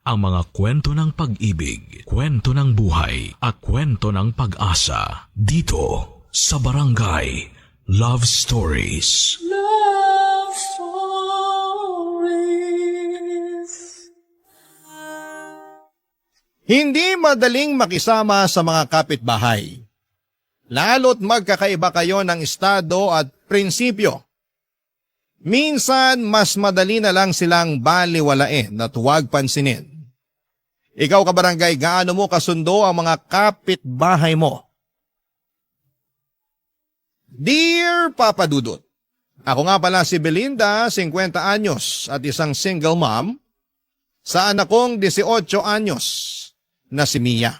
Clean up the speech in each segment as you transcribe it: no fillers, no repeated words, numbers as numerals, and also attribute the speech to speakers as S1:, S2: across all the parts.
S1: Ang mga kwento ng pag-ibig, kwento ng buhay, at kwento ng pag-asa dito sa Barangay Love Stories.
S2: Love Stories.
S3: Hindi madaling makisama sa mga kapitbahay. Lalo't magkakaiba kayo ng estado at prinsipyo. Minsan, mas madali na lang silang baliwalain at huwag pansinin. Ikaw kabarangay, gaano mo kasundo ang mga kapitbahay mo? Dear Papa Dudut, ako nga pala si Belinda, 50 anyos at isang single mom, sa anak kong 18 anyos na si Mia.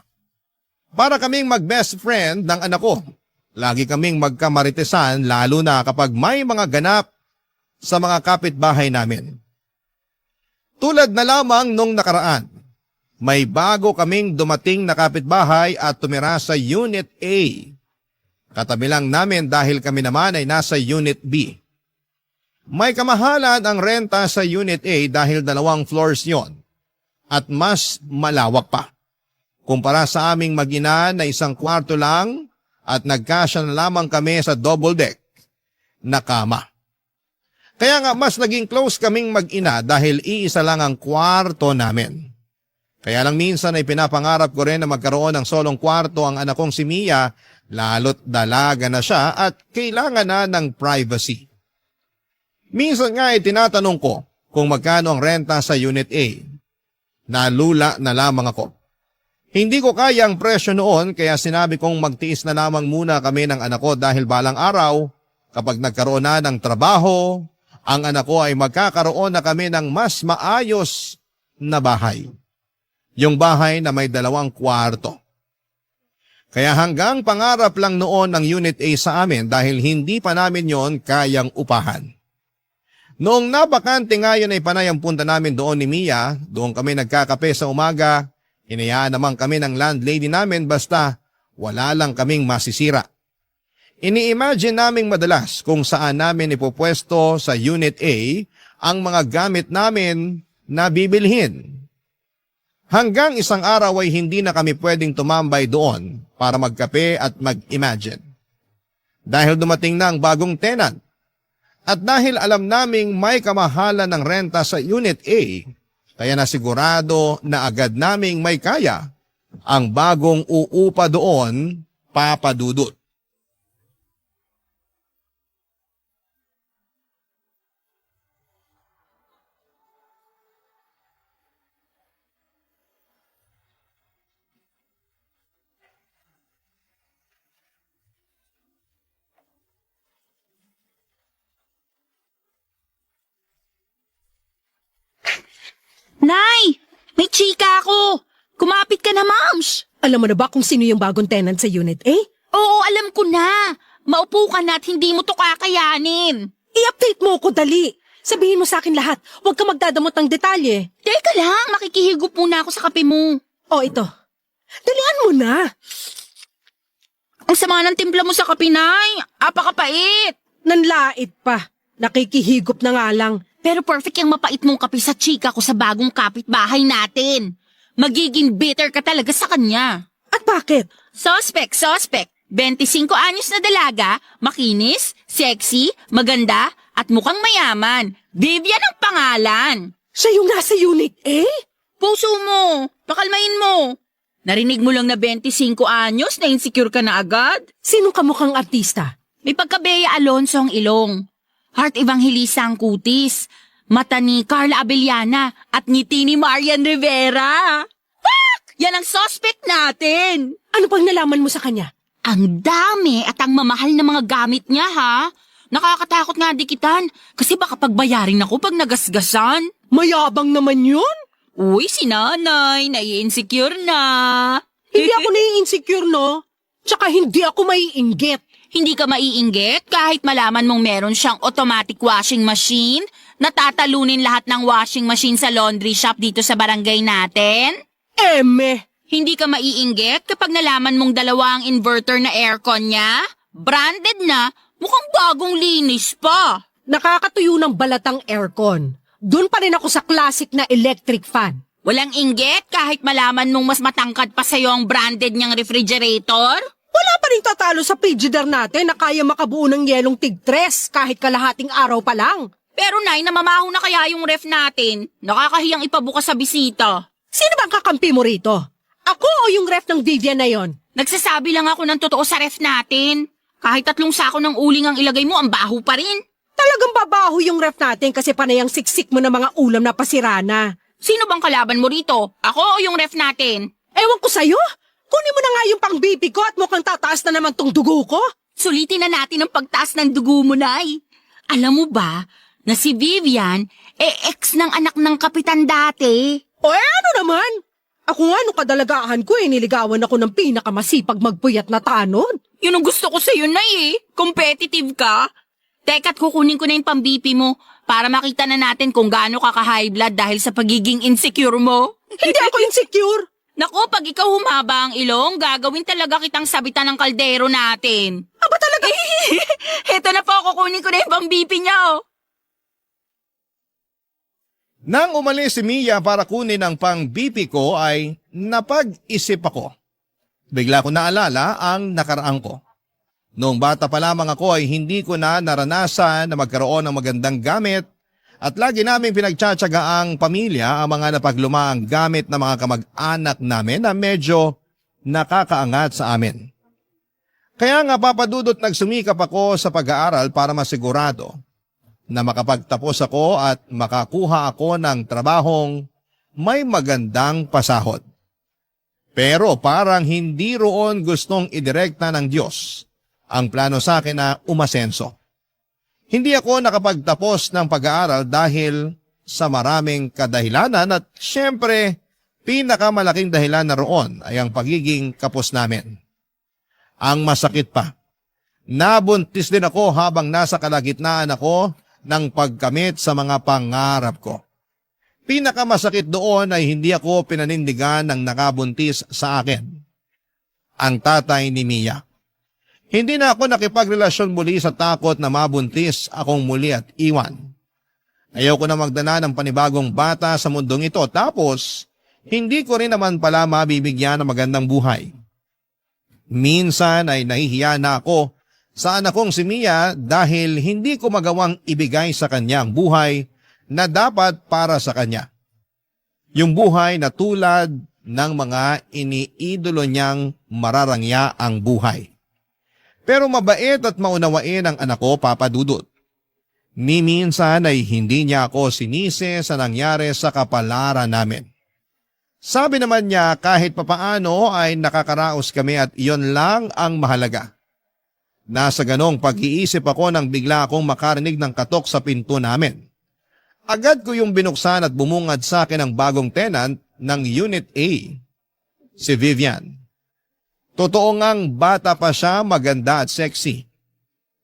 S3: Para kaming mag-best friend ng anak ko. Lagi kaming magkamaritesan lalo na kapag may mga ganap sa mga kapitbahay namin. Tulad na lamang nung nakaraan, may bago kaming dumating na kapitbahay at tumira sa Unit A. Katabi lang namin dahil kami naman ay nasa Unit B. May kamahalan ang renta sa Unit A dahil 2 floors yon at mas malawak pa. Kumpara sa aming mag-ina na 1 kwarto lang at nagkasya na lamang kami sa double deck na kama. Kaya nga mas naging close kaming mag-ina dahil iisa lang ang kwarto namin. Kaya lang minsan ay pinapangarap ko rin na magkaroon ng solong kwarto ang anak kong si Mia, lalo't dalaga na siya at kailangan na ng privacy. Minsan nga ay tinatanong ko kung magkano ang renta sa Unit A. Nalula na lamang ako. Hindi ko kaya ang presyo noon kaya sinabi kong magtiis na lamang muna kami ng anak ko dahil balang araw kapag nagkaroon na ng trabaho, ang anak ko ay magkakaroon na kami ng mas maayos na bahay. Yung bahay na may 2 kwarto. Kaya hanggang pangarap lang noon ng Unit A sa amin dahil hindi pa namin yon kayang upahan. Noong nabakante nga yun ay panay ang punta namin doon ni Mia, doon kami nagkakape sa umaga, hinayaan naman kami ng landlady namin basta wala lang kaming masisira. Ini-imagine naming madalas kung saan namin ipopwesto sa Unit A ang mga gamit namin na bibilhin. Hanggang isang araw ay hindi na kami pwedeng tumambay doon para magkape at mag-imagine. Dahil dumating na ang bagong tenant. At dahil alam naming may kamahalan ng renta sa Unit A, kaya nasigurado na agad naming may kaya ang bagong uupa doon, Papa Dudut.
S4: Nay! May chika ako! Kumapit ka na, Mams!
S5: Alam mo na ba kung sino yung bagong tenant sa Unit A?
S4: Oo, alam ko na! Maupo ka na at hindi mo to kakayanin!
S5: I-update mo ko dali. Sabihin mo sa akin lahat. Huwag ka magdadamot ng detalye.
S4: Teka lang, makikihigop muna ako sa kape mo.
S5: O ito. Dalian mo na.
S4: Ang sama ng timpla mo sa kape, Nay! Apakapait!
S5: Nanlait pa. Nakikihigop na nga lang.
S4: Pero perfect yung mapait mong kape sa chika ko sa bagong kapitbahay natin. Magiging bitter ka talaga sa kanya.
S5: At bakit?
S4: Suspect. 25 anyos na dalaga, makinis, sexy, maganda, at mukhang mayaman. Vivian ang pangalan.
S5: Siya yung nasa Unit A?
S4: Puso mo, pakalmain mo. Narinig mo lang na 25 anyos na insecure ka na agad?
S5: Sinong kamukhang artista?
S4: May pagka-Bea Alonso ang ilong. Heart Evangelista ang kutis. Mata ni Carla Abellana at ngiti ni Marian Rivera. Pak! Yan ang suspect natin.
S5: Ano pang nalaman mo sa kanya?
S4: Ang dami at ang mamahal na mga gamit niya, ha? Nakakatakot nga dikitan kasi baka pagbayarin ako pag nagasgasan.
S5: Mayabang naman yun.
S4: Uy, si nanay, nai-insecure na.
S5: Hindi ako nai-insecure, no? Tsaka hindi ako maiinggit.
S4: Hindi ka maiinggit kahit malaman mong meron siyang automatic washing machine na tatalunin lahat ng washing machine sa laundry shop dito sa barangay natin?
S5: Eme!
S4: Hindi ka maiinggit kapag nalaman mong 2 ang inverter na aircon niya? Branded na, mukhang bagong linis pa.
S5: Nakakatuyo ng balatang aircon. Doon pa rin ako sa classic na electric fan.
S4: Walang inggit kahit malaman mong mas matangkad pa sa'yo ang branded niyang refrigerator?
S5: Wala pa rin tatalo sa Frigidaire natin na kaya makabuo ng yelong tig-3 kahit kalahating araw pa lang.
S4: Pero Nay, namamaho na kaya yung ref natin? Nakakahiyang ipabukas sa bisita.
S5: Sino bang kakampi mo rito? Ako o yung ref ng Vivian na yon?
S4: Nagsasabi lang ako ng totoo sa ref natin. Kahit 3 sako ng uling ang ilagay mo, ang baho pa rin.
S5: Talagang babaho yung ref natin kasi panay ang siksik mo ng mga ulam na pasirana.
S4: Sino bang kalaban mo rito? Ako o yung ref natin?
S5: Ewan ko sa'yo. Kunin mo na nga yung pang-BP ko at mukhang tataas na naman tong dugo ko.
S4: Sulitin na natin ang pagtaas ng dugo mo, Nay. Alam mo ba na si Vivian, ex ng anak ng kapitan dati?
S5: O ano naman? Ako nga nung kadalagahan ko niligawan ako ng pinakamasipag magpuyat na tanod.
S4: Yun ang gusto ko sa'yo, Nay Competitive ka. Teka't kukunin ko na yung pang-BP mo para makita na natin kung gaano ka ka-high blood dahil sa pagiging insecure mo.
S5: Hindi ako insecure.
S4: Naku, pag ikaw humaba ang ilong, gagawin talaga kitang sabitan ng kaldero natin.
S5: Aba talaga?
S4: Heto na po, kukunin ko na yung pang-BP niya, oh.
S3: Nang umalis si Mia para kunin ang pang-BP ko ay napag-isip ako. Bigla ko naalala ang nakaraan ko. Noong bata pa lamang ako ay hindi ko na naranasan na magkaroon ng magandang gamit at lagi naming pinagtsatsaga ang pamilya ang mga napaglumaang gamit ng mga kamag-anak namin na medyo nakakaangat sa amin. Kaya nga papadudot nagsumikap ako sa pag-aaral para masigurado na makapagtapos ako at makakuha ako ng trabahong may magandang pasahod. Pero parang hindi roon gustong idirekta ng Diyos ang plano sa akin na umasenso. Hindi ako nakapagtapos ng pag-aaral dahil sa maraming kadahilanan at syempre pinakamalaking dahilan na roon ay ang pagiging kapos namin. Ang masakit pa, nabuntis din ako habang nasa kalagitnaan ako ng pagkamit sa mga pangarap ko. Pinakamasakit doon ay hindi ako pinanindigan ng nakabuntis sa akin, ang tatay ni Mia. Hindi na ako nakipagrelasyon muli sa takot na mabuntis akong muli at iwan. Ayaw ko na magdala ng panibagong bata sa mundong ito tapos hindi ko rin naman pala mabibigyan ng magandang buhay. Minsan ay nahihiya na ako sa anak kong si Mia dahil hindi ko magawang ibigay sa kanya ang buhay na dapat para sa kanya. Yung buhay na tulad ng mga iniidolo niyang mararangya ang buhay. Pero mabait at maunawain ang anak ko, Papa Dudut. Ni minsan ay hindi niya ako sinisi sa nangyari sa kapalaran namin. Sabi naman niya kahit papaano ay nakakaraos kami at iyon lang ang mahalaga. Nasa ganong pag-iisip ako nang bigla akong makarinig ng katok sa pinto namin. Agad ko yung binuksan at bumungad sa akin ang bagong tenant ng Unit A, si Vivian. Totoo ngang bata pa siya, maganda at sexy.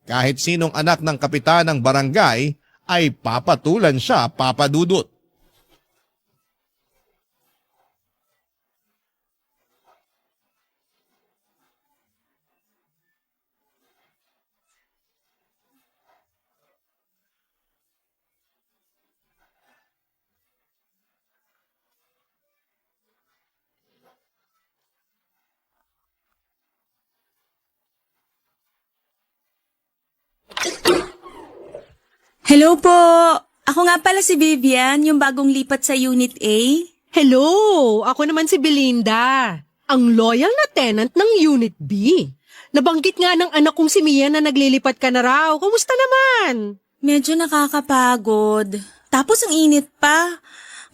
S3: Kahit sinong anak ng kapitan ng barangay ay papatulan siya, Papa Dudut.
S6: Hello po! Ako nga pala si Vivian, yung bagong lipat sa Unit A.
S5: Hello! Ako naman si Belinda, ang loyal na tenant ng Unit B. Nabanggit nga ng anak kong si Mia na naglilipat ka na raw. Kumusta naman?
S6: Medyo nakakapagod. Tapos ang init pa.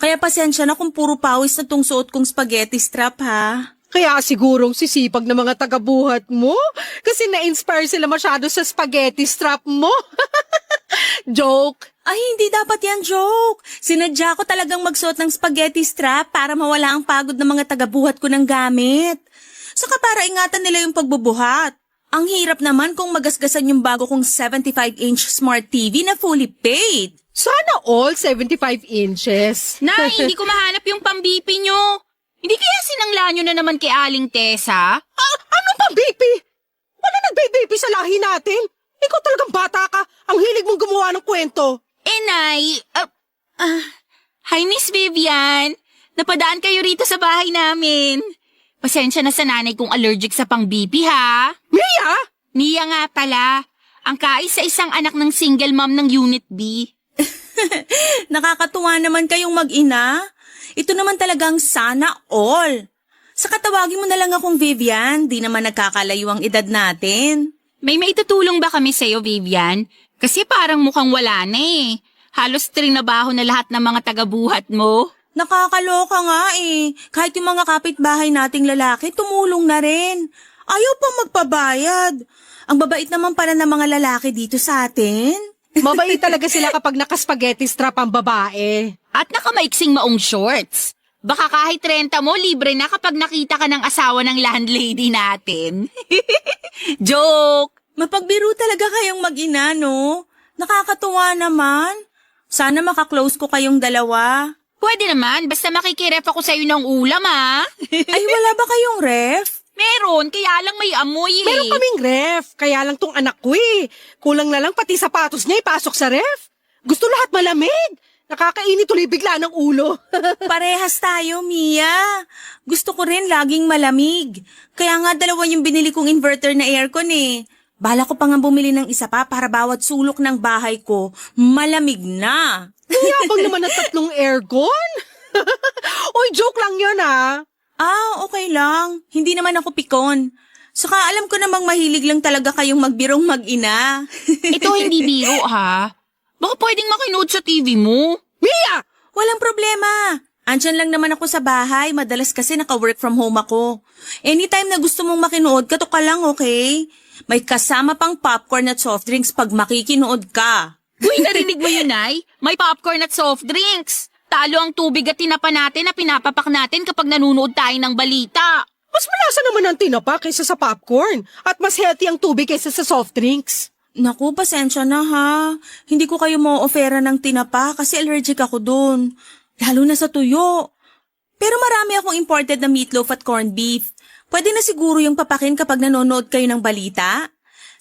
S6: Kaya pasensya na kung puro pawis na tong suot kong spaghetti strap ha.
S5: Kaya sigurong sisipag na mga tagabuhat mo kasi na-inspire sila masyado sa spaghetti strap mo. Joke.
S6: Ay, hindi dapat yan joke. Sinadya ko talagang magsuot ng spaghetti strap para mawala ang pagod ng mga tagabuhat ko ng gamit. Saka para ingatan nila yung pagbubuhat. Ang hirap naman kung magasgasan yung bago kong 75-inch smart TV na fully paid.
S5: Sana all 75 inches.
S4: Nay, hindi ko mahanap yung pang-BP nyo. Hindi kaya sinangla nyo na naman kay Aling Tessa?
S5: Anong pang-BP? Wala nag-BP sa lahi natin. Ikaw talagang bata ka. Ang hilig mong gumawa ng kwento.
S4: Nay, hi Miss Vivian. Napadaan kayo rito sa bahay namin. Pasensya na sa nanay kung allergic sa pang-BP ha.
S5: Mia!
S4: Mia nga pala, ang kaisa-isang anak ng single mom ng Unit B.
S6: Nakakatuwa naman kayong mag-ina. Ito naman talagang sana all. Saka tawagin mo na lang akong Vivian, di naman nagkakalayo ang edad natin.
S4: May maitutulong ba kami sa'yo, Vivian? Kasi parang mukhang wala na eh. Halos trinabaho na lahat ng mga taga-buhat mo.
S6: Nakakaloka nga eh. Kahit yung mga kapitbahay nating lalaki, tumulong na rin. Ayaw pang magpabayad. Ang babait naman pala ng mga lalaki dito sa atin.
S5: Mabait talaga sila kapag naka-spaghetti strap ang babae.
S4: At nakamaiksing maong shorts. Baka kahit renta mo, libre na kapag nakita ka ng asawa ng landlady natin. Joke!
S6: Mapagbiro talaga kayong mag-ina, no? Nakakatuwa naman. Sana makaklose ko kayong dalawa.
S4: Pwede naman, basta makikiref ako sa'yo ng ulam ha.
S6: Ay, wala ba kayong ref?
S4: Meron, kaya lang may amoy eh.
S5: Meron kaming ref, kaya lang tong anak ko eh. Kulang na lang pati sapatos niya ipasok sa ref. Gusto lahat malamig. Nakakainit tuloy bigla ng ulo.
S6: Parehas tayo, Mia. Gusto ko rin laging malamig. Kaya nga dalawa yung binili kong inverter na aircon eh. Bala ko pa nga bumili ng isa pa para bawat sulok ng bahay ko, malamig na.
S5: Yabang naman ng 3 aircon. Oy, joke lang yun ah.
S6: Okay lang. Hindi naman ako pikon. Saka alam ko namang mahilig lang talaga kayong magbirong mag-ina.
S4: Ito hindi biro ha. Baka pwedeng makinood sa TV mo.
S5: Mia!
S6: Walang problema. Andyan lang naman ako sa bahay. Madalas kasi naka-work from home ako. Anytime na gusto mong makinood, kato ka lang, okay? May kasama pang popcorn at soft drinks pag makikinood ka.
S4: Uy, narinig mo yun, Nay? May popcorn at soft drinks. Talo ang tubig at tinapa natin na pinapapak natin kapag nanonood tayo ng balita.
S5: Mas malasa naman ang tinapa kaysa sa popcorn. At mas healthy ang tubig kaysa sa soft drinks.
S6: Naku, pasensya na ha. Hindi ko kayo mo-offera ng tinapa kasi allergic ako dun. Lalo na sa tuyo. Pero marami akong imported na meatloaf at corned beef. Pwede na siguro yung papakin kapag nanonood kayo ng balita.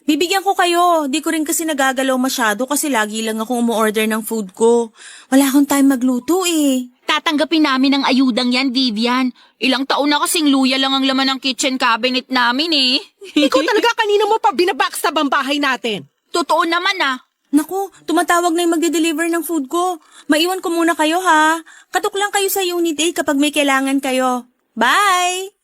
S6: Bibigyan ko kayo. Di ko rin kasi nagagalaw masyado kasi lagi lang akong umu-order ng food ko. Wala akong time magluto eh.
S4: Tatanggapin namin ang ayudang yan, Vivian. Ilang taon na kasing luya lang ang laman ng kitchen cabinet namin eh.
S5: Ikaw talaga kanina mo pa binabackstab ang bahay natin.
S4: Totoo naman ah.
S6: Naku, tumatawag na yung magde-deliver ng food ko. Maiwan ko muna kayo ha. Katok lang kayo sa Unit A kapag may kailangan kayo. Bye!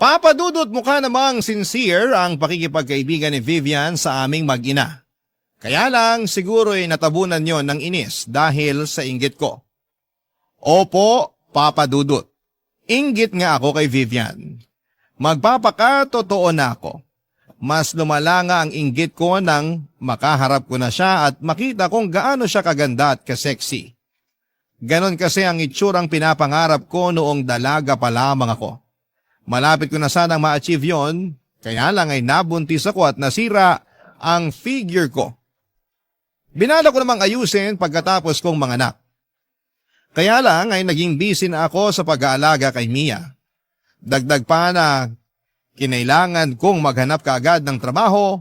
S3: Papa Dudut, mukha namang sincere ang pakikipagkaibigan ni Vivian sa aming mag-ina. Kaya lang siguro'y natabunan yon ng inis dahil sa inggit ko. Opo, Papa Dudut. Inggit nga ako kay Vivian. Magpapakatotoo na ako. Mas lumala nga ang inggit ko nang makaharap ko na siya at makita kung gaano siya kaganda at kasexy. Ganon kasi ang itsurang pinapangarap ko noong dalaga pa lamang ako. Malapit ko na sanang ma-achieve yon, kaya lang ay nabuntis ako at nasira ang figure ko. Binala ko namang ayusin pagkatapos kong manganak. Kaya lang ay naging busy na ako sa pag-aalaga kay Mia. Dagdag pa na kinailangan kong maghanap kaagad ng trabaho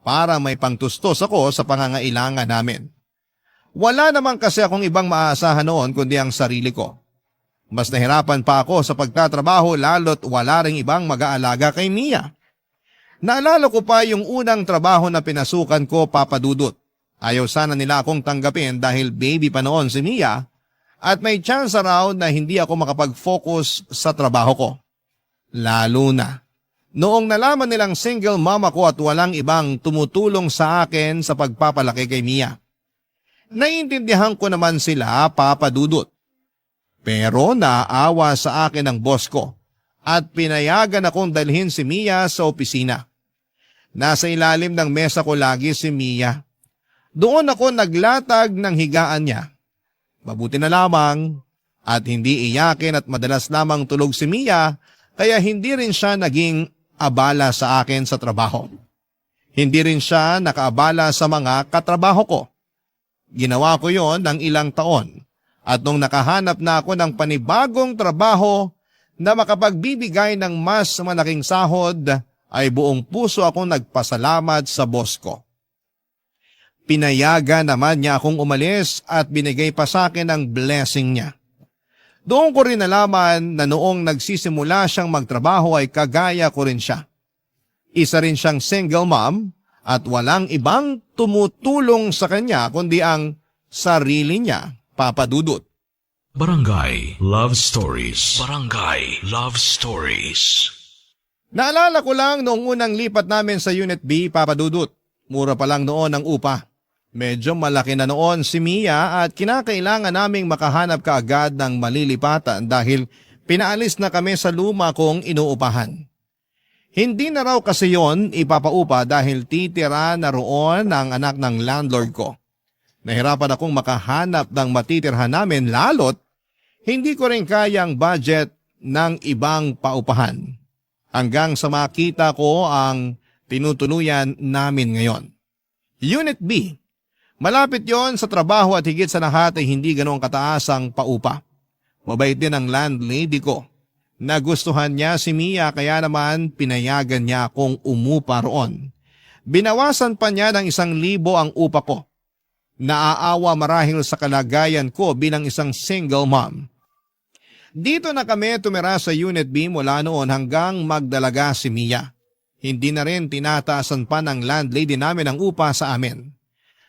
S3: para may pangtustos ako sa pangangailangan namin. Wala naman kasi akong ibang maaasahan noon kundi ang sarili ko. Mas nahirapan pa ako sa pagtatrabaho lalo't wala ring ibang mag-aalaga kay Mia. Naalala ko pa yung unang trabaho na pinasukan ko, Papa Dudut. Ayaw sana nila akong tanggapin dahil baby pa noon si Mia at may chance raw na hindi ako makapag-focus sa trabaho ko. Lalo na noong nalaman nilang single mom ako at walang ibang tumutulong sa akin sa pagpapalaki kay Mia. Naiintindihan ko naman sila, Papa Dudut. Pero naawa sa akin ang boss ko at pinayagan akong dalhin si Mia sa opisina. Nasa ilalim ng mesa ko lagi si Mia. Doon ako naglatag ng higaan niya. Mabuti na lamang at hindi iyakin at madalas lamang tulog si Mia kaya hindi rin siya naging abala sa akin sa trabaho. Hindi rin siya nakaabala sa mga katrabaho ko. Ginawa ko yon ng ilang taon. At nung nakahanap na ako ng panibagong trabaho na makapagbibigay ng mas malaking sahod, ay buong puso akong nagpasalamat sa boss ko. Pinayagan naman niya akong umalis at binigay pa sa akin ang blessing niya. Doon ko rin nalaman na noong nagsisimula siyang magtrabaho ay kagaya ko rin siya. Isa rin siyang single mom at walang ibang tumutulong sa kanya kundi ang sarili niya, Papa Dudut.
S1: Barangay Love Stories. Barangay Love Stories.
S3: Naalala ko lang noong unang lipat namin sa Unit B, Papa Dudut. Mura pa lang noon ang upa. Medyo malaki na noon si Mia at kinakailangan naming makahanap kaagad ng malilipatan dahil pinaalis na kami sa luma kong inuupahan. Hindi na raw kasi yon ipapaupa dahil titira na roon ang anak ng landlord ko. Nahirapan akong makahanap ng matitirhan namin lalo't hindi ko rin kayang budget ng ibang paupahan. Hanggang sa makita ko ang tinutuluyan namin ngayon. Unit B. Malapit yon sa trabaho at higit sa lahat ay hindi ganoong kataas ang paupa. Mabait din ang landlady ko. Nagustuhan niya si Mia kaya naman pinayagan niya akong umupa roon. Binawasan pa niya ng 1,000 ang upa ko. Naaawa marahil sa kalagayan ko bilang isang single mom. Dito na kami tumira sa Unit B mula noon hanggang magdalaga si Mia. Hindi na rin tinataasan pa ng landlady namin ang upa sa amin.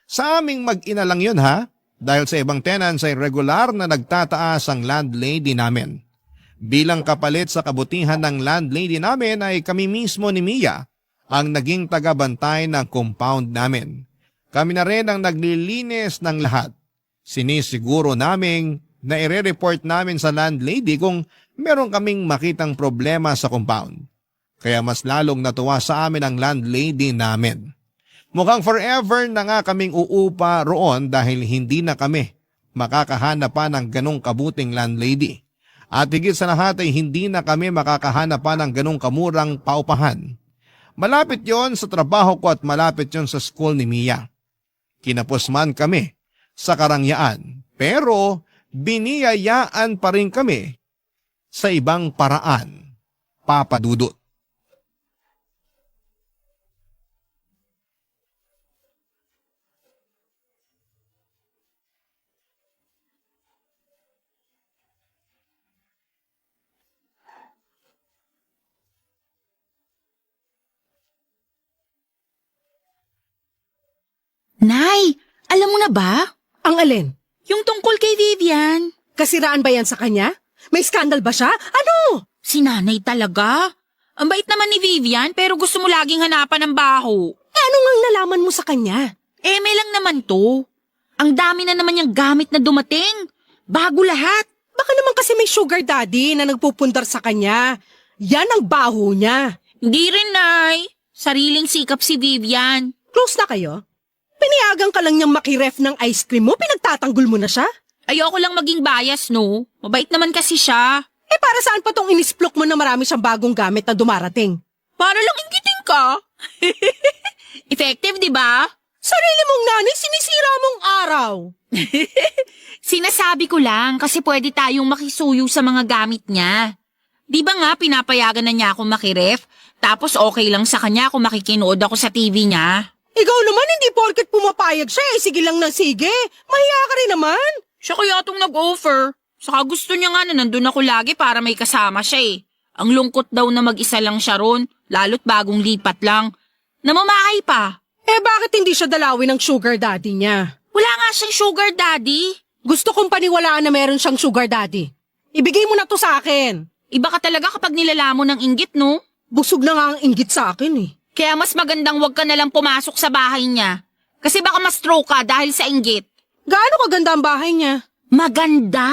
S3: Sa aming mag-ina lang yun ha, dahil sa ibang tenants ay regular na nagtataas ang landlady namin. Bilang kapalit sa kabutihan ng landlady namin ay kami mismo ni Mia ang naging tagabantay ng compound namin. Kami na rin ang naglilinis ng lahat. Sinisiguro naming na ire-report namin sa landlady kung meron kaming makitang problema sa compound. Kaya mas lalong natuwa sa amin ang landlady namin. Mukhang forever na nga kaming uupa roon dahil hindi na kami makakahanap pa ng ganong kabuting landlady. At higit sa lahat ay hindi na kami makakahanap pa ng ganong kamurang paupahan. Malapit yon sa trabaho ko at malapit yon sa school ni Mia. Kinapos man kami sa karangyaan pero biniyayaan pa rin kami sa ibang paraan, Papa Dudut.
S4: Nay, alam mo na ba?
S5: Ang alin?
S4: Yung tungkol kay Vivian.
S5: Kasiraan ba yan sa kanya? May skandal ba siya? Ano?
S4: Si nanay talaga. Ang bait naman ni Vivian pero gusto mo laging hanapan ng baho.
S5: Ano ngang nalaman mo sa kanya?
S4: May lang naman to. Ang dami na naman yung gamit na dumating. Bago lahat.
S5: Baka naman kasi may sugar daddy na nagpupundar sa kanya. Yan ang baho niya.
S4: Hindi rin, Nay. Sariling sikap si Vivian.
S5: Close na kayo? Piniagang ka lang niyang makiref ng ice cream mo, pinagtatanggol mo na siya?
S4: Ayoko lang maging bias, no? Mabait naman kasi siya.
S5: Para saan pa tong inisplok mo na marami siyang bagong gamit na dumarating?
S4: Para lang inggitin ka. Effective, di ba?
S5: Sarili mong nanay, sinisira mong araw.
S4: Sinasabi ko lang kasi pwede tayong makisuyo sa mga gamit niya. Di ba nga pinapayagan na niya ako makiref? Tapos okay lang sa kanya kung makikinood ako sa TV niya.
S5: Ikaw naman, hindi porket pumapayag siya, sige lang na sige. Mahiya ka rin naman.
S4: Siya kaya itong nag-offer. Saka gusto niya nga na nandun ako lagi para may kasama siya eh. Ang lungkot daw na mag-isa lang siya ron, lalo't bagong lipat lang. Namamahay pa.
S5: Bakit hindi siya dalawin ng sugar daddy niya?
S4: Wala nga siyang sugar daddy.
S5: Gusto kong paniwalaan na meron siyang sugar daddy. Ibigay mo na to sa akin.
S4: Iba ka talaga kapag nilalamon ng inggit, no?
S5: Busog na nga ang inggit sa akin eh.
S4: Kaya mas magandang wag ka nalang pumasok sa bahay niya. Kasi baka ma-stroke ka dahil sa inggit.
S5: Gaano kaganda ang bahay niya?
S4: Maganda.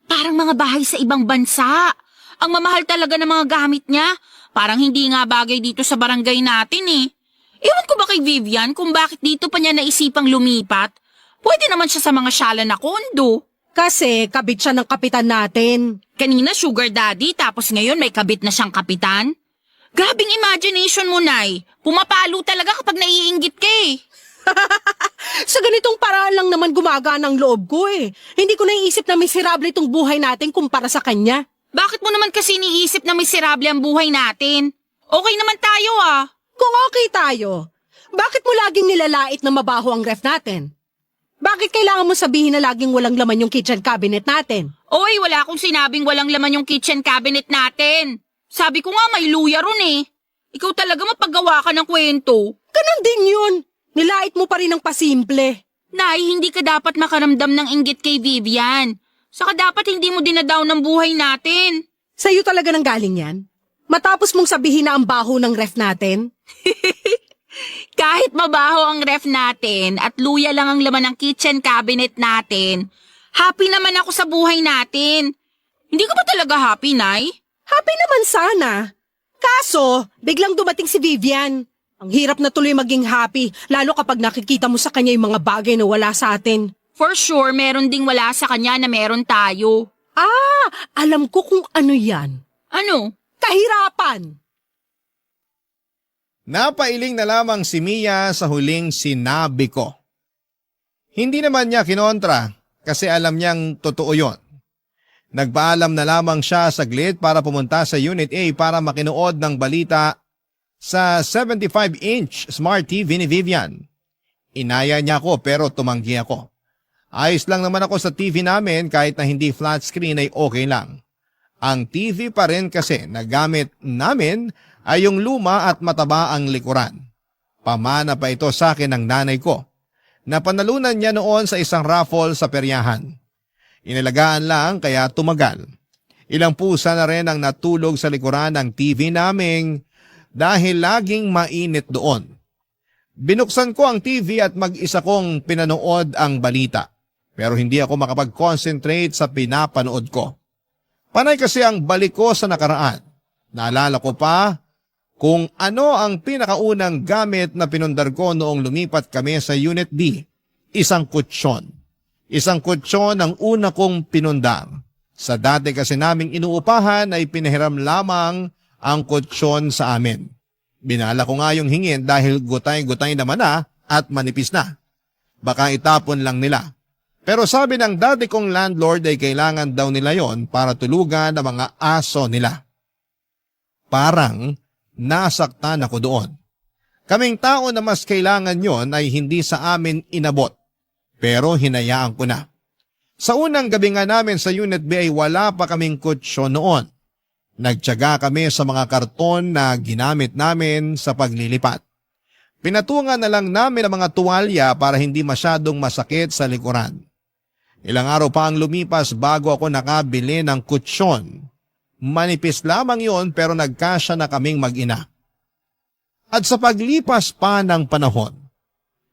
S4: Parang mga bahay sa ibang bansa. Ang mamahal talaga ng mga gamit niya. Parang hindi nga bagay dito sa barangay natin eh. Ewan ko ba kay Vivian kung bakit dito pa niya naisipang lumipat? Pwede naman siya sa mga syala na kondo.
S5: Kasi kabit siya ng kapitan natin.
S4: Kanina sugar daddy tapos ngayon may kabit na siyang kapitan. Grabing imagination mo, Nay. Pumapalo talaga kapag naiinggit ka eh.
S5: Sa ganitong paraan lang naman gumagana ang loob ko eh. Hindi ko naiisip na miserable itong buhay natin kumpara sa kanya.
S4: Bakit mo naman kasi niisip na miserable ang buhay natin? Okay naman tayo ah.
S5: Kung okay tayo, bakit mo laging nilalait na mabaho ang ref natin? Bakit kailangan mo sabihin na laging walang laman yung kitchen cabinet natin?
S4: Oy, wala akong sinabing walang laman yung kitchen cabinet natin. Sabi ko nga may luya ron eh. Ikaw talaga mapagawa ka ng kwento.
S5: Ganon din yun. Nilait mo pa rin ng pasimple.
S4: Nay, hindi ka dapat makaramdam ng inggit kay Vivian. Saka dapat hindi mo dinadaw ng buhay natin.
S5: Sa'yo talaga nang galing yan? Matapos mong sabihin na ang baho ng ref natin?
S4: Kahit mabaho ang ref natin at luya lang ang laman ng kitchen cabinet natin, happy naman ako sa buhay natin. Hindi ka ba talaga happy, Nay?
S5: Happy naman sana. Kaso, biglang dumating si Vivian. Ang hirap na tuloy maging happy, lalo kapag nakikita mo sa kanya yung mga bagay na wala sa atin.
S4: For sure, meron ding wala sa kanya na meron tayo.
S5: Ah, alam ko kung ano yan.
S4: Ano?
S5: Kahirapan.
S3: Napailing na lamang si Mia sa huling sinabi ko. Hindi naman niya kinontra kasi alam niyang totoo yon. Nagpaalam na lamang siya saglit para pumunta sa Unit A para makinood ng balita sa 75-inch Smart TV ni Vivian. Inaya niya ako pero tumanggi ako. Ayos lang naman ako sa TV namin kahit na hindi flat screen ay okay lang. Ang TV pa rin kasi na gamit namin ay yung luma at mataba ang likuran. Pamana pa ito sa akin ng nanay ko. Napanalunan niya noon sa isang raffle sa peryahan. Inalagaan lang kaya tumagal. Ilang pusa na rin ang natulog sa likuran ng TV naming dahil laging mainit doon. Binuksan ko ang TV at mag-isa kong pinanood ang balita. Pero hindi ako makapag-concentrate sa pinapanood ko. Panay kasi ang balik ko sa nakaraan. Naalala ko pa kung ano ang pinakaunang gamit na pinundar ko noong lumipat kami sa Unit B. Isang kutsyon. Isang kutsyon ang una kong pinundar. Sa dati kasi naming inuupahan ay pinahiram lamang ang kutsyon sa amin. Binala ko nga yung hingin dahil gutay-gutay naman na at manipis na. Baka itapon lang nila. Pero sabi ng dati kong landlord ay kailangan daw nila yon para tulugan ang mga aso nila. Parang nasaktan ako doon. Kaming tao na mas kailangan yon ay hindi sa amin inabot. Pero hinayaan ko na. Sa unang gabi nga namin sa Unit B ay wala pa kaming kutsyon noon. Nagtiyaga kami sa mga karton na ginamit namin sa paglilipat. Pinatungan na lang namin ang mga tuwalya para hindi masyadong masakit sa likuran. Ilang araw pa ang lumipas bago ako nakabili ng kutsyon. Manipis lamang yon pero nagkasya na kaming mag-ina. At sa paglipas pa ng panahon,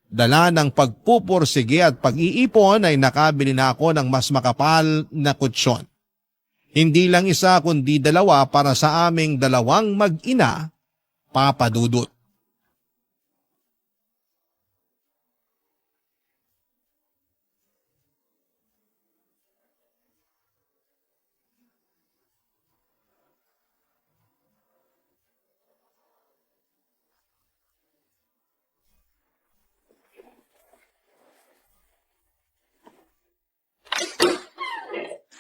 S3: dala ng pagpupursige at pag-iipon ay nakabili na ako ng mas makapal na kutsyon. Hindi lang isa kundi dalawa para sa aming dalawang mag-ina, Papa Dudut.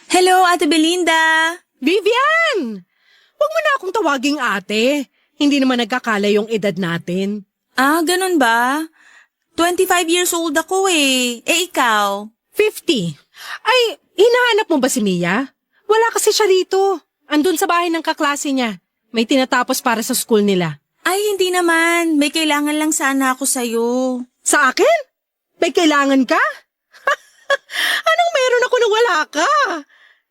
S6: Hello, Ate Belinda.
S5: Vivian! Huwag mo na akong tawaging ate. Hindi naman nagkakala yung edad natin.
S6: Ah, ganun ba? 25 years old ako eh. Eh, ikaw?
S5: 50. Ay, hinahanap mo ba si Mia? Wala kasi siya rito. Andun sa bahay ng kaklase niya. May tinatapos para sa school nila.
S6: Ay, hindi naman. May kailangan lang sana ako sa'yo.
S5: Sa akin? May kailangan ka? Anong meron ako na wala ka?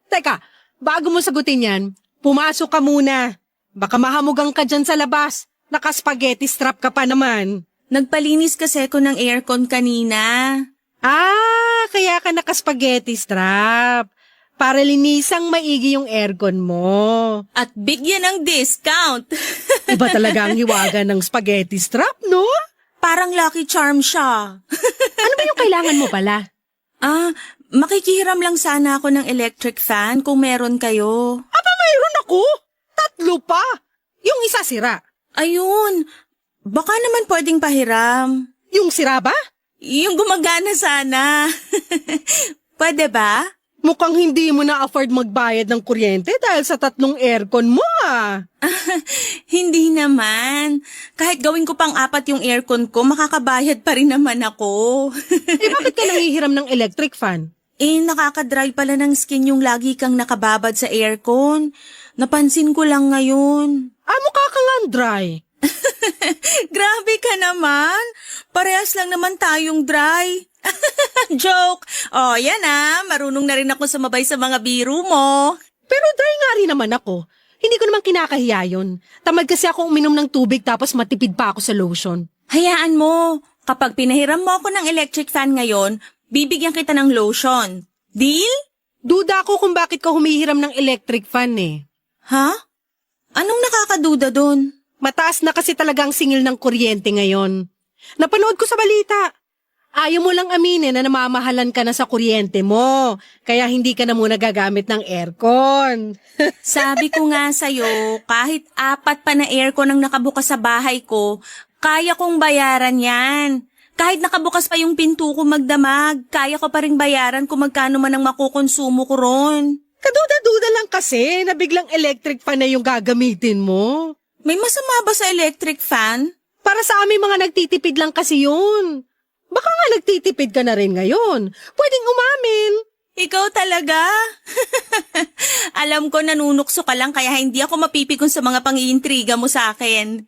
S5: Teka, bago mo sagutin yan, pumasok ka muna. Baka mahamugang ka dyan sa labas. Naka-spaghetti strap ka pa naman.
S6: Nagpalinis kasi ako ng aircon kanina.
S5: Ah, kaya ka naka-spaghetti strap. Para linisang maigi yung aircon mo.
S6: At bigyan ng discount.
S5: Iba talaga ang hiwaga ng spaghetti strap, no?
S6: Parang Lucky Charm siya.
S5: Ano ba yung kailangan mo pala?
S6: Ah, makikihiram lang sana ako ng electric fan kung meron kayo.
S5: Aba, mayroon ako. 3 pa. Yung isa sira.
S6: Ayun, baka naman pwedeng pahiram.
S5: Yung sira ba?
S6: Yung gumagana sana. Pwede ba?
S5: Mukhang hindi mo na-afford magbayad ng kuryente dahil sa 3 aircon mo ah.
S6: Hindi naman. Kahit gawin ko pang 4 yung aircon ko, makakabayad pa rin naman ako.
S5: Eh bakit ka nangihiram ng electric fan?
S6: Nakakadry pala ng skin yung lagi kang nakababad sa aircon. Napansin ko lang ngayon.
S5: Mukha kang dry.
S6: Grabe ka naman. Parehas lang naman tayong dry. Joke. Yan marunong na rin ako sumabay sa mga biro mo.
S5: Pero dry nga rin naman ako. Hindi ko naman kinakahiya yun. Tamad kasi ako uminom ng tubig tapos matipid pa ako sa lotion.
S6: Hayaan mo. Kapag pinahiram mo ako ng electric fan ngayon, bibigyan kita ng lotion. Deal?
S5: Duda ako kung bakit ka humihiram ng electric fan eh.
S6: Ha? Anong nakakaduda doon?
S5: Mataas na kasi talaga ang singil ng kuryente ngayon. Napanood ko sa balita. Ayaw mo lang aminin na namamahalan ka na sa kuryente mo, kaya hindi ka na muna gagamit ng aircon.
S6: Sabi ko nga sa'yo, kahit 4 pa na aircon ang nakabukas sa bahay ko, kaya kong bayaran yan. Kahit nakabukas pa yung pinto ko magdamag, kaya ko pa ring bayaran kung magkano man ang makukonsumo ko ron.
S5: Kaduda-duda lang kasi na biglang electric fan na yung gagamitin mo.
S6: May masama ba sa electric fan?
S5: Para sa aming mga nagtitipid lang kasi yun. Baka nga nagtitipid ka na rin ngayon. Pwedeng umamin.
S6: Ikaw talaga? Alam ko nanunukso ka lang kaya hindi ako mapipikon sa mga pang-iintriga mo sa akin.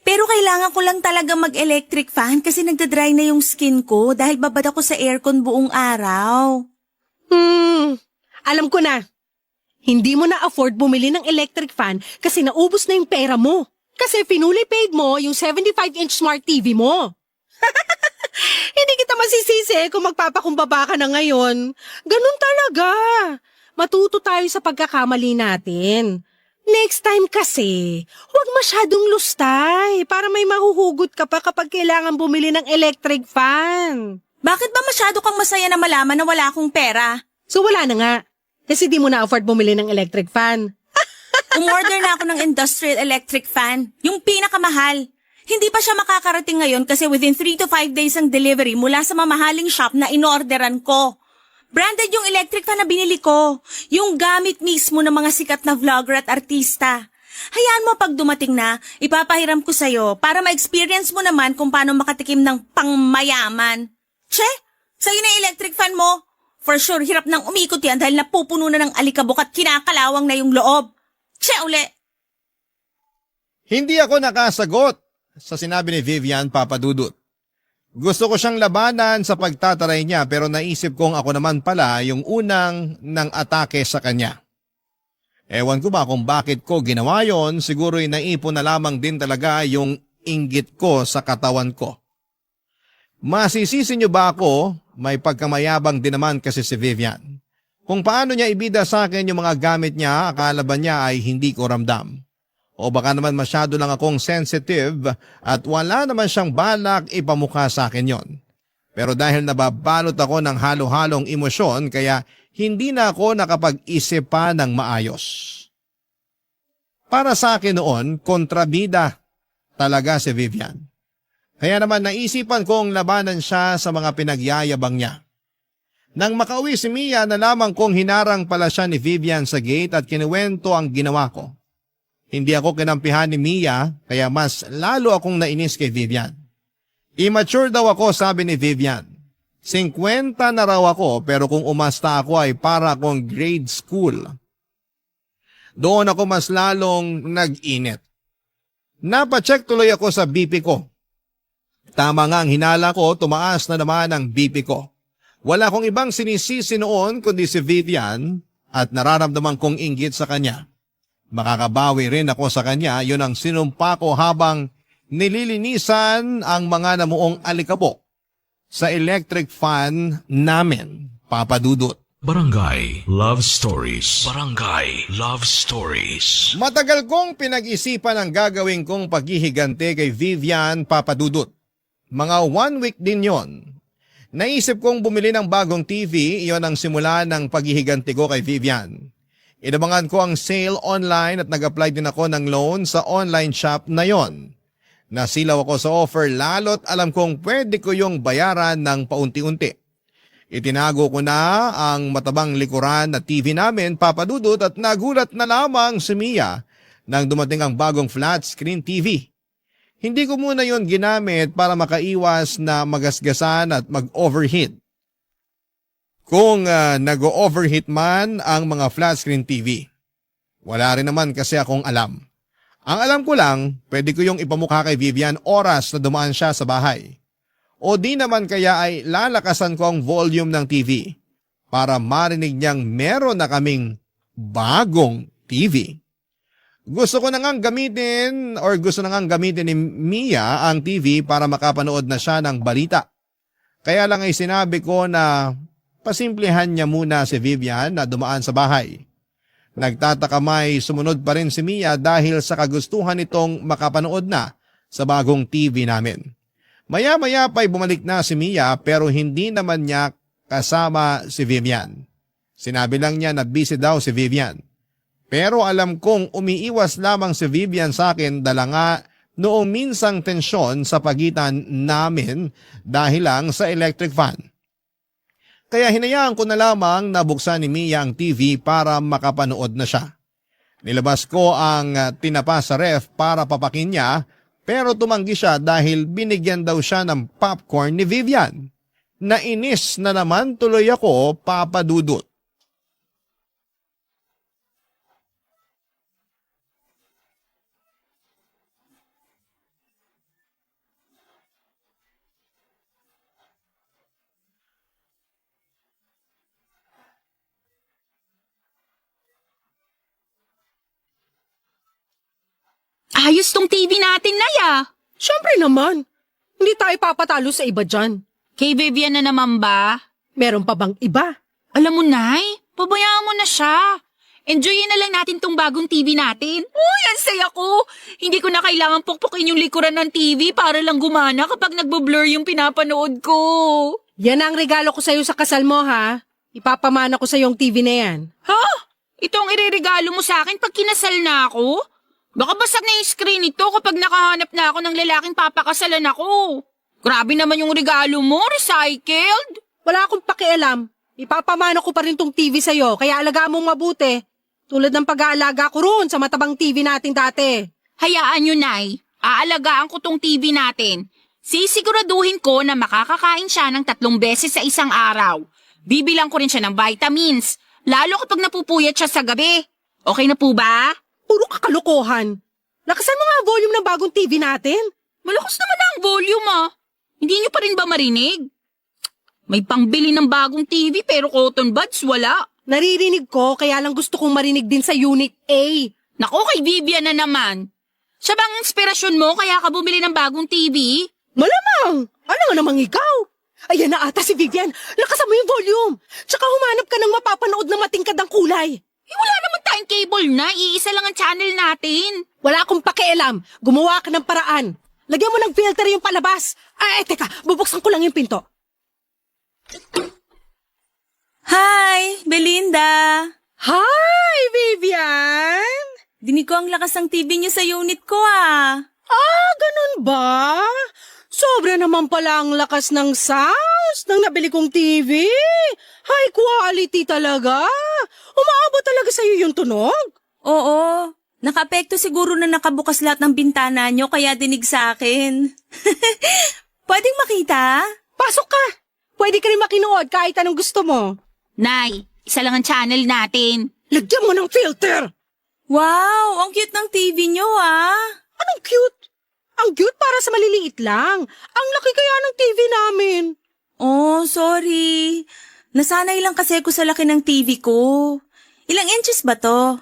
S6: Pero kailangan ko lang talaga mag-electric fan kasi nagdadry na yung skin ko dahil babad ako sa aircon buong araw.
S5: Alam ko na. Hindi mo na afford bumili ng electric fan kasi naubos na yung pera mo. Kasi finally paid mo yung 75-inch smart TV mo. Hindi kita masisisi kung magpapakumbaba ka na ngayon. Ganun talaga. Matuto tayo sa pagkakamali natin. Next time kasi, huwag masyadong lustay para may mahuhugot ka pa kapag kailangan bumili ng electric fan.
S6: Bakit ba masyado kang masaya na malaman na wala akong pera?
S5: So wala na nga. Kasi di mo na afford bumili ng electric fan.
S6: Umorder na ako ng industrial electric fan, yung pinakamahal. Hindi pa siya makakarating ngayon kasi within 3 to 5 days ang delivery mula sa mamahaling shop na inorderan ko. Branded yung electric fan na binili ko, yung gamit mismo ng mga sikat na vlogger at artista. Hayaan mo pag dumating na, ipapahiram ko sa'yo para ma-experience mo naman kung paano makatikim ng pangmayaman. Che, sa'yo na yung electric fan mo. For sure, hirap nang umikot yan dahil napupuno na ng alikabok at kinakalawang na yung loob. Che, uli!
S3: Hindi ako nakasagot sa sinabi ni Vivian Papadudut. Gusto ko siyang labanan sa pagtataray niya pero naisip kong ako naman pala yung unang nang atake sa kanya. Ewan ko ba kung bakit ko ginawa yon, siguro'y naipon na lamang din talaga yung inggit ko sa katawan ko. Masisisi niyo ba ako? May pagkamayabang din naman kasi si Vivian. Kung paano niya ibida sa akin yung mga gamit niya, akala ba niya ay hindi ko ramdam? O baka naman masyado lang akong sensitive at wala naman siyang balak ipamukha sa akin yon. Pero dahil nababalot ako ng halo-halong emosyon kaya hindi na ako nakapag-isip pa ng maayos. Para sa akin noon, kontrabida talaga si Vivian. Kaya naman naisipan kong labanan siya sa mga pinagyayabang niya. Nang makauwi si Mia, nalaman kong hinarang pala siya ni Vivian sa gate at kinuwento ang ginawa ko. Hindi ako kinampihan ni Mia kaya mas lalo akong nainis kay Vivian. Immature daw ako, sabi ni Vivian. 50 na raw ako pero kung umasta ako ay para akong grade school. Doon ako mas lalong nag-init. Napacheck tuloy ako sa BP ko. Tama nga ang hinala ko, tumaas na naman ang BP ko. Wala akong ibang sinisisi noon kundi si Vivian at nararamdaman kong inggit sa kanya. Makakabawi rin ako sa kanya, yun ang sinumpa ko habang nililinisan ang mga namuong alikabok sa electric fan namin, Papadudut.
S1: Barangay Love Stories. Barangay Love Stories.
S3: Matagal kong pinag-isipan ang gagawin kong paghihigante kay Vivian, Papadudut. Mga 1 week din yon. Naisip kong bumili ng bagong TV, iyon ang simula ng paghihigante ko kay Vivian. Inabangan ko ang sale online at nag-apply din ako ng loan sa online shop na yon. Nasilaw ako sa offer lalo't alam kong pwede ko yung bayaran ng paunti-unti. Itinago ko na ang matabang likuran na TV namin, Papadudut, at nagulat na lamang si Mia nang dumating ang bagong flat screen TV. Hindi ko muna yon ginamit para makaiwas na magasgasan at mag-overheat. kung nag-overheat man ang mga flat screen TV. Wala rin naman kasi akong alam. Ang alam ko lang, pwede ko yung ipamukha kay Vivian oras na dumaan siya sa bahay. O di naman kaya ay lalakasan ko ang volume ng TV para marinig niyang meron na kaming bagong TV. Gusto na ngang gamitin ni Mia ang TV para makapanood na siya ng balita. Kaya lang ay sinabi ko na pasimplihan niya muna si Vivian na dumaan sa bahay. Nagtataka may sumunod pa rin si Mia dahil sa kagustuhan nitong makapanood na sa bagong TV namin. Maya-maya pa'y bumalik na si Mia pero hindi naman niya kasama si Vivian. Sinabi lang niya na busy daw si Vivian. Pero alam kong umiiwas lamang si Vivian sa akin dala nga noong minsang tensyon sa pagitan namin dahil lang sa electric fan. Kaya hinayaan ko na lamang na buksan ni Mia ang TV para makapanood na siya. Nilabas ko ang tinapa sa ref para papakin niya pero tumanggi siya dahil binigyan daw siya ng popcorn ni Vivian. Nainis na naman tuloy ako, Papa Dudut.
S4: Ayos tong TV natin, Nay ah.
S5: Siyempre naman. Hindi tayo papatalo sa iba dyan.
S4: Kay Vivian na naman ba?
S5: Meron pa bang iba?
S4: Alam mo, Nay, pabayaan mo na siya. Enjoyin na lang natin tong bagong TV natin. Uy, ang saya ko. Hindi ko na kailangan pukpukin yung likuran ng TV para lang gumana kapag nagbo-blur yung pinapanood ko.
S5: Yan ang regalo ko sa'yo sa kasal mo, ha? Ipapamana ko sa'yo yung TV na yan.
S4: Ha? Ito ang ireregalo mo sa akin pag kinasal na ako? Baka basag na yung screen nito kapag nakahanap na ako ng lalaking papakasalan ako. Grabe naman yung regalo mo, recycled.
S5: Wala akong pakialam. Ipapamana ko pa rin tong TV sa'yo, kaya alagaan mong mabuti. Tulad ng pag-aalaga ko roon sa matabang TV natin dati.
S4: Hayaan nyo, Nay. Aalagaan ko tong TV natin. Sisiguraduhin ko na makakakain siya ng 3 beses sa isang araw. Bibilang ko rin siya ng vitamins, lalo kapag napupuyat siya sa gabi. Okay na po ba?
S5: Puro kakalukuhan. Lakasan mo nga ang volume ng bagong TV natin.
S4: Malakas naman ang volume ah. Hindi nyo pa rin ba marinig? May pangbili ng bagong TV pero cotton buds wala.
S5: Naririnig ko, kaya lang gusto kong marinig din sa Unit A.
S4: Nako, kay Vivian na naman. Siya bang inspirasyon mo kaya ka bumili ng bagong TV?
S5: Malamang! Ano nga namang ikaw? Ayan na ata si Vivian. Lakasan mo yung volume. Tsaka humanap ka ng mapapanood na matingkad ang kulay.
S4: Wala naman tayong cable na. Iisa lang ang channel natin.
S5: Wala akong pakialam. Gumawa ka ng paraan. Lagyan mo ng filter yung palabas. Teka, bubuksan ko lang yung pinto.
S6: Hi, Belinda!
S5: Hi, Vivian!
S6: Dinig ko ang lakas ng TV niyo sa unit ko ah.
S5: Ganun ba? Sobra naman pala ang lakas ng sounds ng nabili kong TV. High quality talaga. Umaabot talaga sa'yo yung tunog.
S6: Oo, naka-apekto siguro na nakabukas lahat ng bintana niyo kaya dinig sa akin. Pwedeng makita?
S5: Pasok ka. Pwede ka rin makinood kahit anong gusto mo.
S4: Nay, isa lang ang channel natin.
S5: Lagyan mo ng filter.
S6: Wow, ang cute ng TV niyo ah.
S5: Anong cute? Ang cute para sa maliliit lang. Ang laki kaya ng TV namin.
S6: Oh, sorry. Nasanay lang kasi ako sa laki ng TV ko. Ilang inches ba to?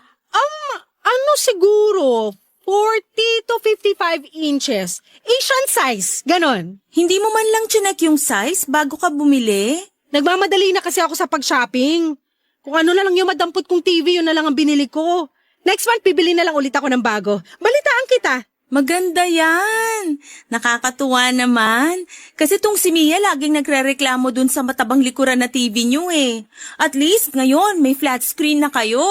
S5: Ano siguro? 40 to 55 inches. Asian size. Ganon.
S6: Hindi mo man lang chinek yung size bago ka bumili?
S5: Nagmamadali na kasi ako sa pag-shopping. Kung ano na lang yung madampot kong TV, yun na lang ang binili ko. Next month, bibili na lang ulit ako ng bago. Balitaan kita.
S6: Maganda yan. Nakakatuwa naman. Kasi tong si Mia laging nagre-reklamo dun sa matabang likuran na TV niyo eh. At least ngayon may flat screen na kayo.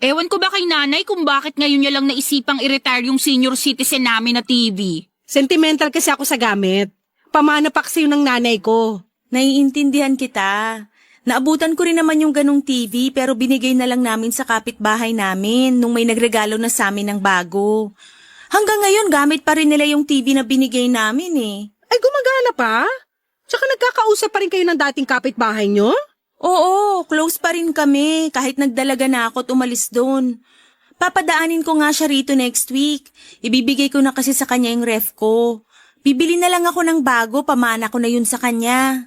S4: Ewan ko ba kay nanay kung bakit ngayon niya lang naisipang i-retire yung senior citizen namin na TV.
S5: Sentimental kasi ako sa gamit. Pamana pa kasi yun ng nanay ko.
S6: Naiintindihan kita. Naabutan ko rin naman yung ganong TV pero binigay na lang namin sa kapitbahay namin nung may nagregalo na sa amin ng bago. Hanggang ngayon gamit pa rin nila yung TV na binigay namin eh.
S5: Ay, gumagana pa? Tsaka nagkakausap pa rin kayo ng dating kapitbahay nyo?
S6: Oo, close pa rin kami kahit nagdalaga na ako at umalis doon. Papadaanin ko nga siya rito next week. Ibibigay ko na kasi sa kanya yung ref ko. Bibili na lang ako ng bago, pamana ko na yun sa kanya.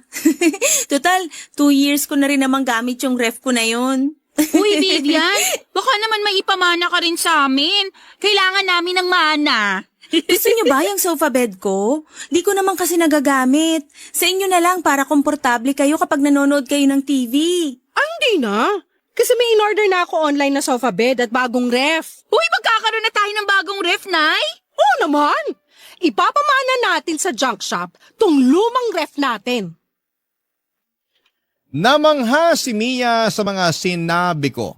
S6: Total, 2 years ko na rin namang gamit yung ref ko na yun.
S4: Uy, Vivian, baka naman may ipamana ka rin sa amin. Kailangan namin ng mana.
S6: Gusto niyo ba yung sofa bed ko? Di ko naman kasi nagagamit. Sa inyo na lang para komportable kayo kapag nanonood kayo ng TV.
S5: Ay, hindi na. Kasi may in-order na ako online na sofa bed at bagong ref.
S4: Uy, magkakaroon na tayo ng bagong ref, Nay?
S5: Oo naman. Ipapamana natin sa junk shop tong lumang ref natin.
S3: Namangha si Mia sa mga sinabi ko.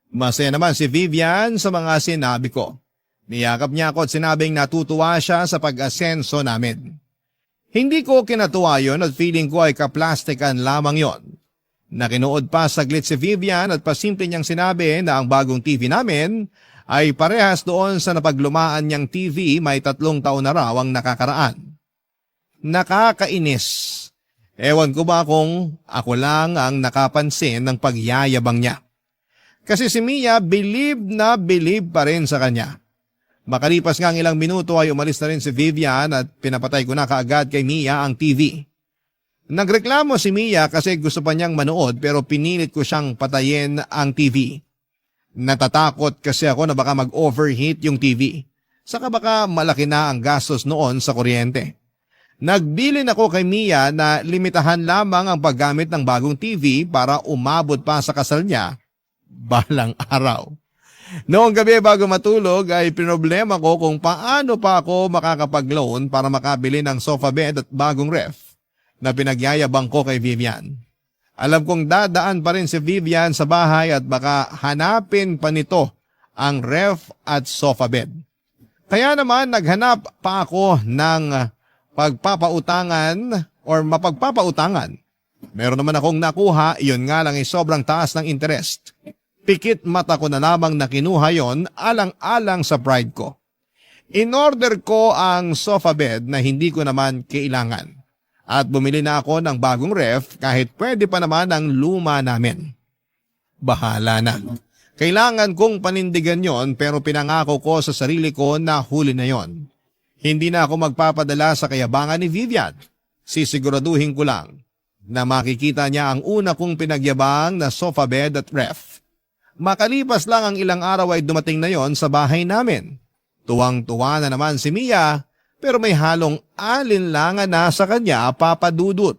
S3: Masaya naman si Vivian sa mga sinabi ko. Niyakap niya ako at sinabing natutuwa siya sa pag-asenso namin. Hindi ko kinatuwa yon at feeling ko ay kaplastikan lamang yon. Nakinood pa saglit si Vivian at pasimple niyang sinabi na ang bagong TV namin ay parehas doon sa napaglumaan niyang TV may 3 taon na raw ang nakakaraan. Nakakainis. Ewan ko ba kung ako lang ang nakapansin ng pagyayabang niya. Kasi si Mia believe na believe pa rin sa kanya. Makalipas nga ang ilang minuto ay umalis na rin si Vivian at pinapatay ko na kaagad kay Mia ang TV. Nagreklamo si Mia kasi gusto pa niyang manood pero pinilit ko siyang patayin ang TV. Natatakot kasi ako na baka mag-overheat yung TV. Saka baka malaki na ang gastos noon sa kuryente. Nagbilin ako kay Mia na limitahan lamang ang paggamit ng bagong TV para umabot pa sa kasal niya balang araw. Noong gabi bago matulog ay pinoblema ko kung paano pa ako makakapag-loan para makabili ng sofa bed at bagong ref na pinagyayabang ko kay Vivian. Alam kong dadaan pa rin si Vivian sa bahay at baka hanapin pa nito ang ref at sofa bed. Kaya naman naghanap pa ako ng pagpapautangan or mapagpapautangan. Meron naman akong nakuha, iyon nga lang ay sobrang taas ng interest. Pikit mata ko na lamang na kinuha yon alang-alang sa pride ko. In-order ko ang sofa bed na hindi ko naman kailangan. At bumili na ako ng bagong ref kahit pwede pa naman ang luma namin. Bahala na. Kailangan kong panindigan yon pero pinangako ko sa sarili ko na huli na yon. Hindi na ako magpapadala sa kayabangan ni Vivian. Sisiguraduhin ko lang na makikita niya ang una kong pinagyabang na sofa bed at ref. Makalipas lang ang ilang araw ay dumating na yon sa bahay namin. Tuwang-tuwa na naman si Mia pero may halong alinlangan na sa kanya, Papa Dudut.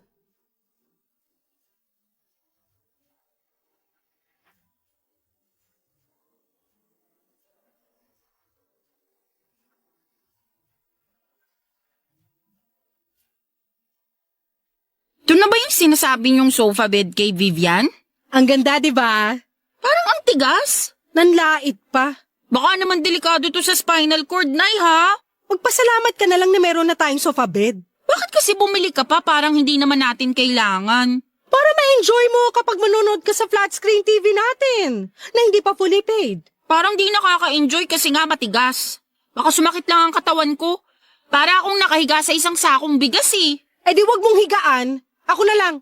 S4: Ito na ba yung sinasabi niyong sofa bed kay Vivian?
S5: Ang ganda, di ba?
S4: Parang ang tigas.
S5: Nanlait pa.
S4: Baka naman delikado to sa spinal cord, Nay, ha?
S5: Magpasalamat ka na lang na meron na tayong sofa bed.
S4: Bakit kasi bumili ka pa parang hindi naman natin kailangan?
S5: Para ma-enjoy mo kapag manonood ka sa flat screen TV natin na hindi pa fully paid.
S4: Parang di nakaka-enjoy kasi nga matigas. Baka sumakit lang ang katawan ko. Para akong nakahiga sa isang sakong bigas eh.
S5: Eh di wag mong higaan. Ako na lang.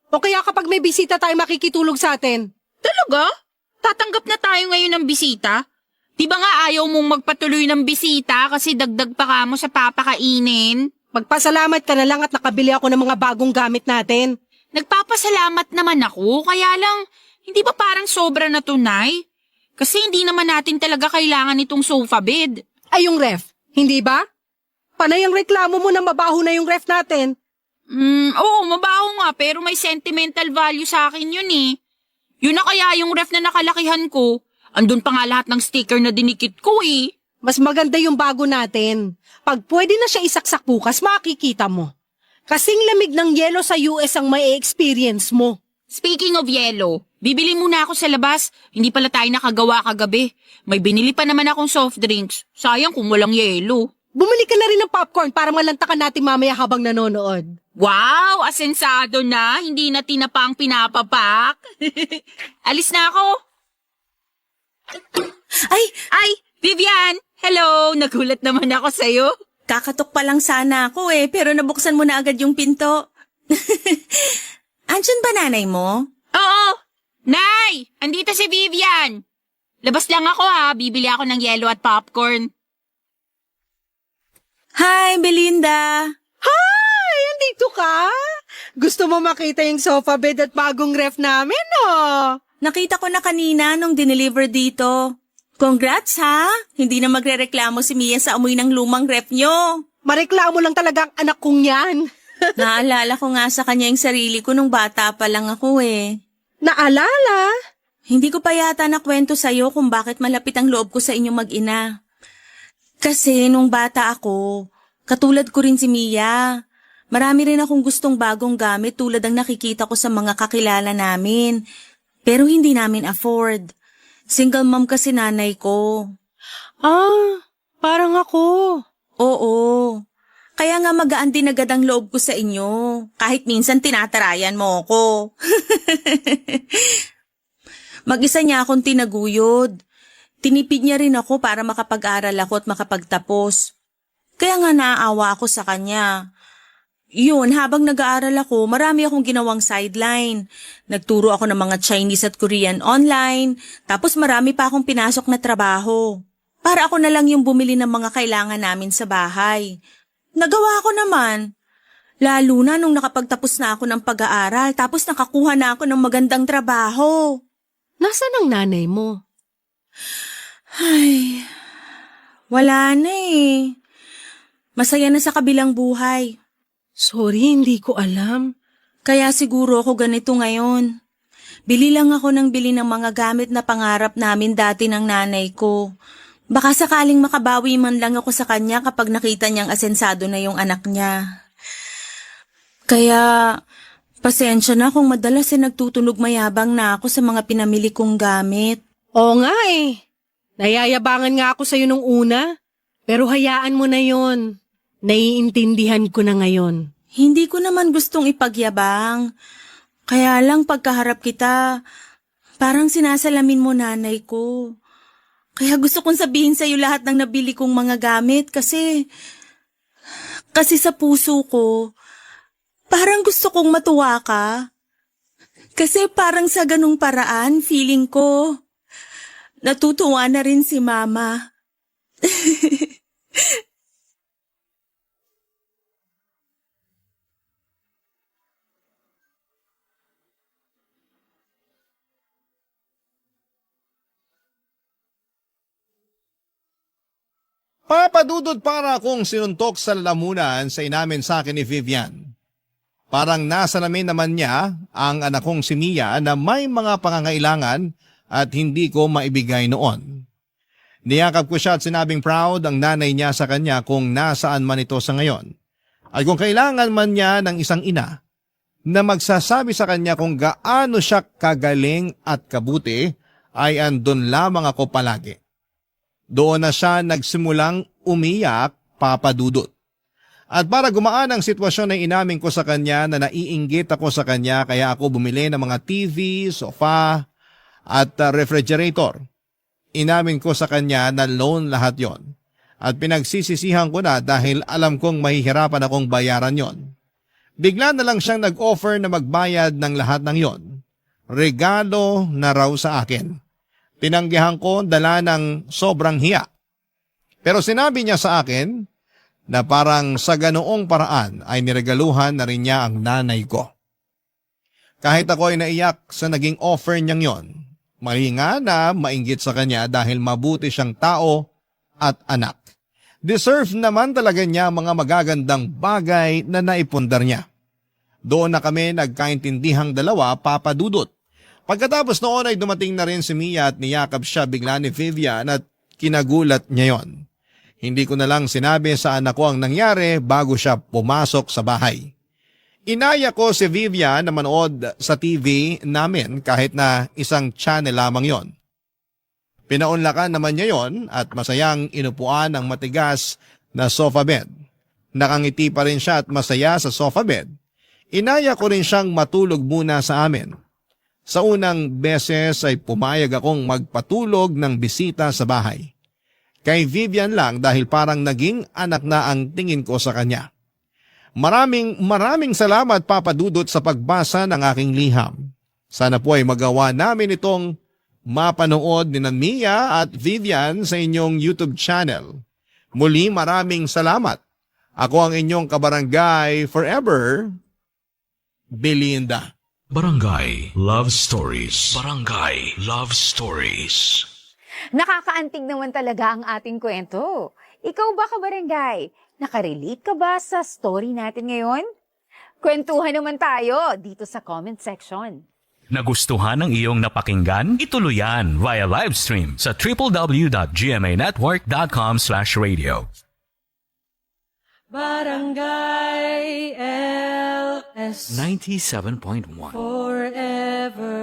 S5: O kaya kapag may bisita tayo makikitulog sa atin.
S4: Talaga? Tatanggap na tayo ngayon ng bisita? Di ba nga ayaw mong magpatuloy ng bisita kasi dagdag pa ka mo sa papakainin?
S5: Magpasalamat ka na lang at nakabili ako ng mga bagong gamit natin.
S4: Nagpapasalamat naman ako, kaya lang, hindi ba parang sobra na tunay? Kasi hindi naman natin talaga kailangan itong sofa bed.
S5: Ay yung ref, hindi ba? Panay ang reklamo mo na mabaho na yung ref natin.
S4: Oo, mabaho nga pero may sentimental value sa akin yun eh. Yun na kaya yung ref na nakalakihan ko. Andun pa nga lahat ng sticker na dinikit ko eh.
S5: Mas maganda yung bago natin. Pag pwede na siya isaksak bukas, makikita mo. Kasing lamig ng yelo sa US ang may experience mo.
S4: Speaking of yellow, bibili muna ako sa labas. Hindi pala tayo nakagawa kagabi. May binili pa naman akong soft drinks. Sayang kung walang yelo.
S5: Bumili ka na rin ng popcorn para malantakan natin mamaya habang nanonood.
S4: Wow, asensado na. Hindi na tinapang pinapapak. Alis na ako. Ay, Vivian! Hello! Nagulat naman ako sa'yo.
S6: Kakatok pa lang sana ako pero nabuksan mo na agad yung pinto. Andyan ba nanay mo?
S4: Oo! Nay! Andito si Vivian! Labas lang ako ha, bibili ako ng yelo at popcorn.
S6: Hi, Belinda!
S5: Hi! Andito ka? Gusto mo makita yung sofa bed at bagong ref namin, no?
S6: Nakita ko na kanina nung dineliver dito. Congrats ha! Hindi na magrereklamo si Mia sa amoy ng lumang ref nyo.
S5: Mareklamo lang talaga ang anak kong yan.
S6: Naalala ko nga sa kanya yung sarili ko nung bata pa lang ako eh.
S5: Naalala?
S6: Hindi ko pa yata nakwento sa'yo kung bakit malapit ang loob ko sa inyong mag-ina. Kasi nung bata ako, katulad ko rin si Mia. Marami rin akong gustong bagong gamit tulad ng nakikita ko sa mga kakilala namin. Pero hindi namin afford. Single mom kasi nanay ko.
S5: Ah, parang ako.
S6: Oo. Kaya nga magaan din agad ang loob ko sa inyo. Kahit minsan tinatarayan mo ako. Mag-isa niya akong tinaguyod. Tinipid niya rin ako para makapag-aral ako at makapagtapos. Kaya nga naaawa ako sa kanya. Yun, habang nag-aaral ako, marami akong ginawang sideline. Nagturo ako ng mga Chinese at Korean online, tapos marami pa akong pinasok na trabaho. Para ako na lang yung bumili ng mga kailangan namin sa bahay. Nagawa ko naman. Lalo na nung nakapagtapos na ako ng pag-aaral, tapos nakakuha na ako ng magandang trabaho.
S5: Nasaan ang nanay mo?
S6: Ay, wala na eh. Masaya na sa kabilang buhay.
S5: Sorry, hindi ko alam.
S6: Kaya siguro ako ganito ngayon. Bili lang ako ng bili ng mga gamit na pangarap namin dati ng nanay ko. Baka sakaling makabawi man lang ako sa kanya kapag nakita niyang asensado na yung anak niya. Kaya, pasensya na kung madalas nagtutunog mayabang na ako sa mga pinamili kong gamit.
S5: Oo nga eh. Nayayabangan nga ako sa'yo nung una. Pero hayaan mo na yon. Naiintindihan ko na ngayon.
S6: Hindi ko naman gustong ipagyabang. Kaya lang pagkaharap kita, parang sinasalamin mo nanay ko. Kaya gusto kong sabihin sa'yo lahat ng nabili kong mga gamit kasi sa puso ko, parang gusto kong matuwa ka. Kasi parang sa ganung paraan, feeling ko, natutuwa na rin si Mama.
S3: Papadudod para akong sinuntok sa lalamunan sa inamin sa akin ni Vivian. Parang nasa naman niya ang anak kong si Mia na may mga pangangailangan at hindi ko maibigay noon. Niyakap ko siya at sinabing proud ang nanay niya sa kanya kung nasaan man ito sa ngayon. At kung kailangan man niya ng isang ina na magsasabi sa kanya kung gaano siya kagaling at kabuti ay andun lamang ako palagi. Doon na siya nagsimulang umiyak, papadudot. At para gumaan ang sitwasyon ay inamin ko sa kanya na naiinggit ako sa kanya kaya ako bumili ng mga TV, sofa at refrigerator. Inamin ko sa kanya na loan lahat yon. At pinagsisisihan ko na dahil alam kong mahihirapan akong bayaran yon. Bigla na lang siyang nag-offer na magbayad ng lahat ng yon. Regalo na raw sa akin. Tinanggihan ko dala ng sobrang hiya. Pero sinabi niya sa akin na parang sa ganoong paraan ay niregaluhan na rin niya ang nanay ko. Kahit ako ay naiyak sa naging offer niyang yon, mahinga na mainggit sa kanya dahil mabuti siyang tao at anak. Deserve naman talaga niya mga magagandang bagay na naipundar niya. Doon na kami nagkaintindihang dalawa, papadudot. Pagkatapos noon ay dumating na rin si Mia at niyakap siya bigla ni Vivian at kinagulat niya yon. Hindi ko na lang sinabi sa anak ko ang nangyari bago siya pumasok sa bahay. Inaya ko si Vivian na manood sa TV namin kahit na isang channel lamang yon. Pinaunlakan naman niya yon at masayang inupuan ang matigas na sofa bed. Nakangiti pa rin siya at masaya sa sofa bed. Inaya ko rin siyang matulog muna sa amin. Sa unang beses ay pumayag akong magpatulog ng bisita sa bahay. Kay Vivian lang dahil parang naging anak na ang tingin ko sa kanya. Maraming salamat papadudot sa pagbasa ng aking liham. Sana po ay magawa namin itong mapanood ni Mia at Vivian sa inyong YouTube channel. Muli maraming salamat. Ako ang inyong kabarangay forever, Belinda.
S1: Barangay Love Stories. Barangay Love Stories.
S7: Nakakaantig naman talaga ang ating kwento. Ikaw ba, kabarangay? Nakarelate ka ba sa story natin ngayon? Kwentuhan naman tayo dito sa comment section.
S8: Nagustuhan ng iyong napakinggan? Ituloy yan via live stream sa www.gmanetwork.com/radio.
S5: Barangay LS
S8: 97.1
S5: forever.